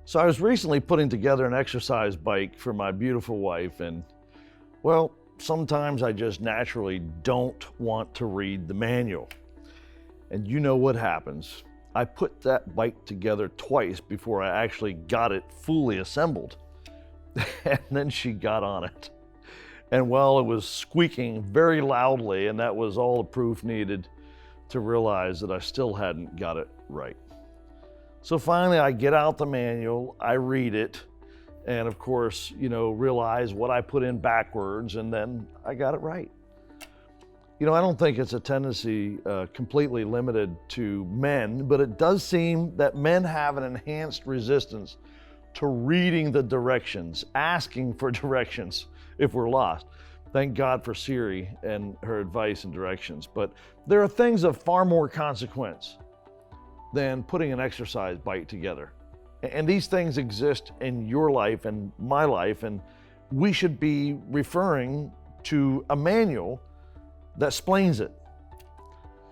So I was recently putting together an exercise bike for my beautiful wife, and well, sometimes I just naturally don't want to read the manual. And you know what happens. I put that bike together twice before I actually got it fully assembled. And then she got on it. And well, it was squeaking very loudly, and that was all the proof needed to realize that I still hadn't got it right. So finally I get out the manual, I read it, and of course, realize what I put in backwards, and then I got it right. I don't think it's a tendency completely limited to men, but it does seem that men have an enhanced resistance to reading the directions, asking for directions if we're lost. Thank God for Siri and her advice and directions. But there are things of far more consequence than putting an exercise bike together. And these things exist in your life and my life, and we should be referring to a manual that explains it.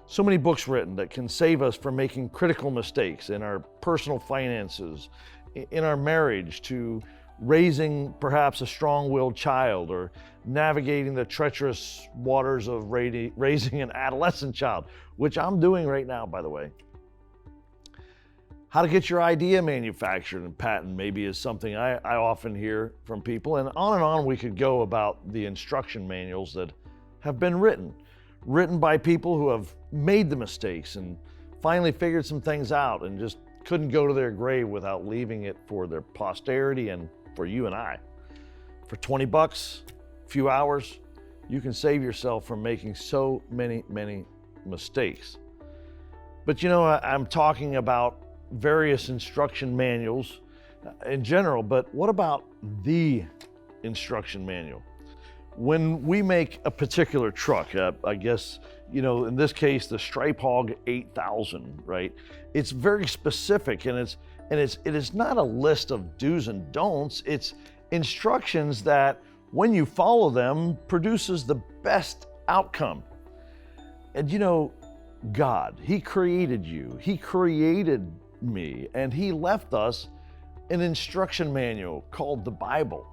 So many books written that can save us from making critical mistakes in our personal finances, in our marriage, to raising perhaps a strong-willed child, or navigating the treacherous waters of raising an adolescent child, which I'm doing right now, by the way. How to get your idea manufactured and patented maybe is something I often hear from people, and on we could go about the instruction manuals that have been written by people who have made the mistakes and finally figured some things out and just couldn't go to their grave without leaving it for their posterity and for you and I. For 20 bucks, a few hours, you can save yourself from making so many mistakes. But I'm talking about various instruction manuals in general, but what about the instruction manual? When we make a particular truck, I guess, in this case, the Stripe Hog 8000, right? It's very specific, and it is not a list of do's and don'ts. It's instructions that, when you follow them, produces the best outcome. And God, He created you. He created me, and He left us an instruction manual called the Bible.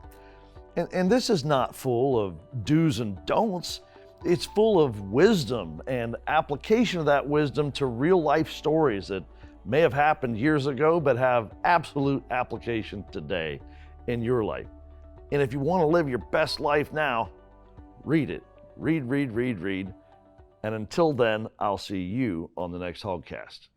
And this is not full of do's and don'ts. It's full of wisdom and application of that wisdom to real life stories that may have happened years ago, but have absolute application today in your life. And if you want to live your best life now, read it. Read. And until then, I'll see you on the next Hogcast.